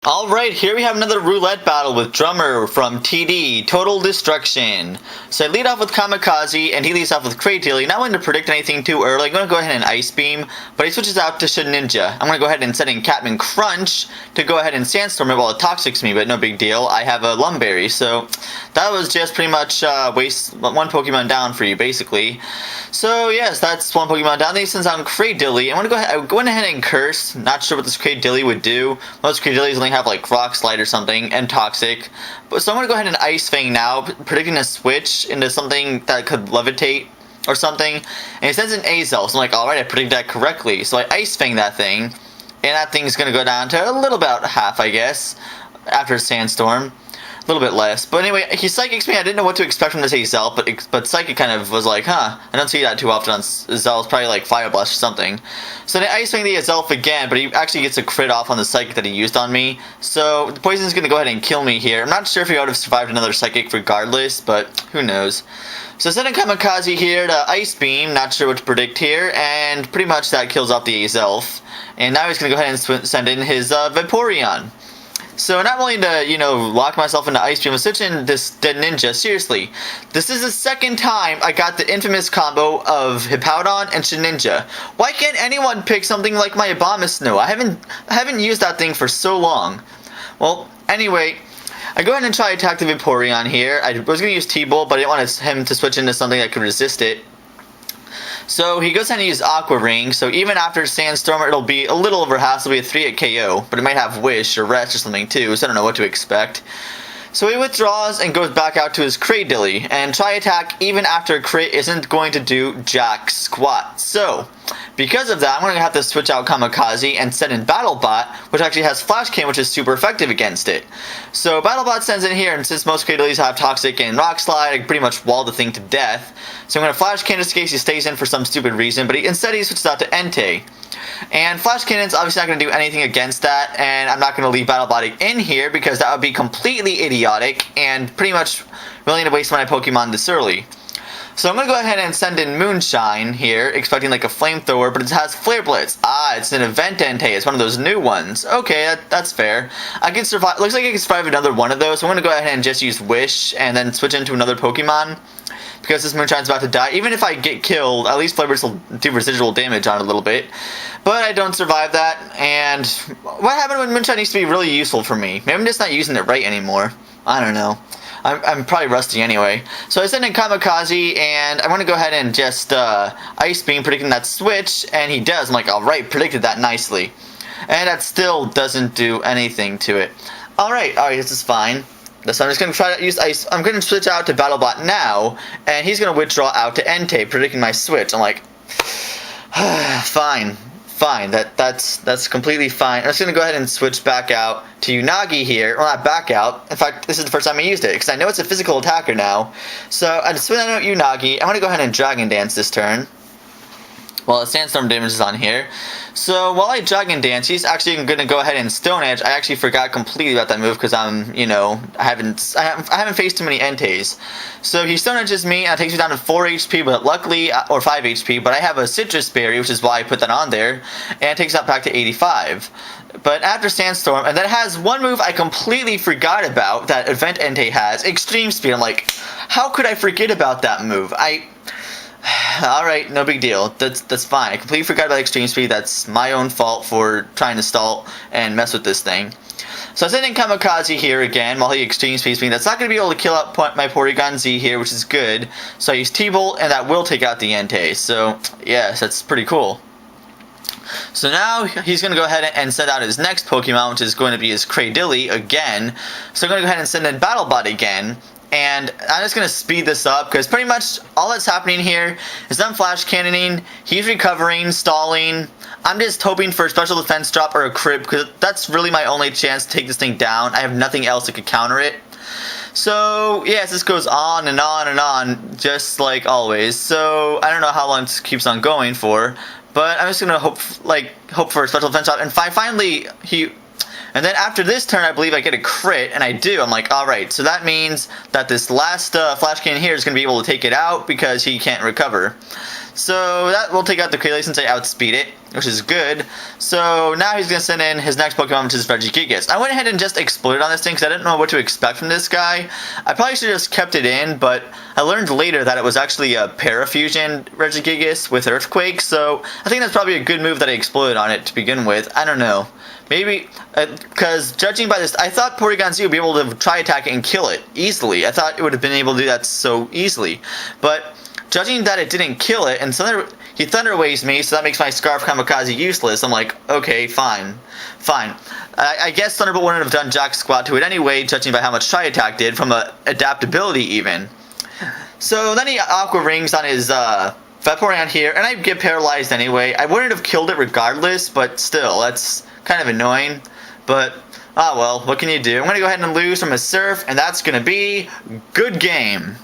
Alright, here we have another roulette battle with Drummer from TD, Total Destruction. So I lead off with Kamikaze, and he leads off with Cradilly. Not wanting to predict anything too early, I'm going to go ahead and Ice Beam, but he switches out to Ninja. I'm going to go ahead and set in Catman Crunch to go ahead and Sandstorm it while it Toxics me, but no big deal. I have a Lumberry, so that was just pretty much waste one Pokemon down for you, basically. So yes, that's one Pokemon down. Then since I'm Cradilly, I'm going ahead and Curse. Not sure what this Cradilly would do. Most Cradillys only have like Rock Slide or something and Toxic. But so I'm gonna go ahead and Ice Fang now, predicting a switch into something that could levitate or something. And it sends an Azel, so I'm like, alright, I predicted that correctly. So I Ice Fang that thing, and that thing's gonna go down to a little about half, I guess, after Sandstorm. A little bit less. But anyway, he Psychics me. I didn't know what to expect from this Azel, but Psychic kind of was like, huh, I don't see that too often on Azel. It's probably like Fire Blast or something. So then I Ice Fang the Azel again, but he actually gets a crit off on the Psychic that he used on me. So the Poison's going to go ahead and kill me here. I'm not sure if he would have survived another Psychic regardless, but who knows. So sending Kamikaze here to Ice Beam, not sure what to predict here, and pretty much that kills off the Azelf. And now he's going to go ahead and send in his Vaporeon. So not willing to, lock myself into Ice Beam, I'm switching this Dead Ninja. Seriously, this is the second time I got the infamous combo of Hippowdon and Shedinja. Why can't anyone pick something like my Abomasnow? I haven't used that thing for so long. Well, anyway, I go ahead and try to attack the Vaporeon here. I was going to use T-Bolt, but I didn't want him to switch into something that could resist it. So he goes ahead and uses Aqua Ring, so even after Sandstorm it'll be a little over half, so it'll be a 3 at KO, but it might have Wish or Rest or something too, so I don't know what to expect. So he withdraws and goes back out to his Cradilly, and Try Attack even after crit isn't going to do jack squat. So, because of that, I'm going to have to switch out Kamikaze and send in BattleBot, which actually has Flash Cannon, which is super effective against it. So BattleBot sends in here, and since most Cradillys have Toxic and Rock Slide, I pretty much wall the thing to death. So I'm going to Flash Cannon just in case he stays in for some stupid reason, but instead he switches out to Entei. And Flash Cannon's obviously not going to do anything against that, and I'm not going to leave BattleBot in here because that would be completely idiotic and pretty much willing to waste my Pokemon this early. So I'm going to go ahead and send in Moonshine here, expecting like a Flamethrower, but it has Flare Blitz. Ah, it's an Event Entei. It's one of those new ones. Okay, that's fair. I can survive. Looks like I can survive another one of those, so I'm going to go ahead and just use Wish and then switch into another Pokemon. Because this Moonshine's about to die. Even if I get killed, at least Flare Blitz will do residual damage on it a little bit. But I don't survive that, and what happened when Moonshine used to be really useful for me? Maybe I'm just not using it right anymore. I don't know. I'm probably rusty anyway. So I send in Kamikaze, and I want to go ahead and just Ice Beam, predicting that switch, and he does. I'm like, alright, predicted that nicely. And that still doesn't do anything to it. Alright, this is fine. So I'm just going to try to use Ice. I'm going to switch out to BattleBot now, and he's going to withdraw out to Entei, predicting my switch. I'm like, fine. That's completely fine. I'm just going to go ahead and switch back out to Unagi here. Well, not back out. In fact, this is the first time I used it, because I know it's a physical attacker now. So I just switch out Unagi. I'm going to go ahead and Dragon Dance this turn. Well, the Sandstorm damage is on here. So while I Dragon Dance, he's actually going to go ahead and Stone Edge. I actually forgot completely about that move because I'm, I haven't faced too many Enteis. So he Stone Edges me, and it takes me down to 4 HP, but luckily, or 5 HP, but I have a Citrus Berry, which is why I put that on there, and it takes that back to 85. But after Sandstorm, and that has one move I completely forgot about that Event Entei has, Extreme Speed. I'm like, how could I forget about that move? Alright, no big deal. That's fine. I completely forgot about Extreme Speed. That's my own fault for trying to stall and mess with this thing. So I send in Kamikaze here again while he Extreme Speeds me. That's not going to be able to kill out my Porygon-Z here, which is good. So I use T-Bolt, and that will take out the Entei. So, yes, that's pretty cool. So now he's going to go ahead and send out his next Pokemon, which is going to be his Cradilly again. So I'm going to go ahead and send in BattleBot again. And I'm just going to speed this up, because pretty much all that's happening here is I'm Flash Cannoning, he's recovering, stalling. I'm just hoping for a special defense drop or a crit, because that's really my only chance to take this thing down. I have nothing else that could counter it. So, yes, this goes on and on and on, just like always. So, I don't know how long this keeps on going for, but I'm just going to hope for a special defense drop. And finally, and then after this turn, I believe I get a crit, and I do. I'm like, alright, so that means that this last Flash Cannon here is going to be able to take it out because he can't recover. So that will take out the Cradilly since I outspeed it. which is good. So now he's going to send in his next Pokemon, which is Regigigas. I went ahead and just exploded on this thing because I didn't know what to expect from this guy. I probably should have just kept it in, but I learned later that it was actually a Parafusion Regigigas with Earthquake, so I think that's probably a good move that I exploded on it to begin with. I don't know. Maybe, because judging by this, I thought Porygon-Z would be able to try attack it and kill it easily. I thought it would have been able to do that so easily. But judging that it didn't kill it, and he Thunder Waves me, so that makes my Scarf Kamikaze useless. I'm like, okay, fine. I guess Thunderbolt wouldn't have done jack squat to it anyway, judging by how much Tri Attack did, from adaptability even. So then he Aqua Rings on his Vaporeon here, and I get paralyzed anyway. I wouldn't have killed it regardless, but still, that's kind of annoying. But, well, what can you do? I'm going to go ahead and lose from a Surf, and that's going to be good game.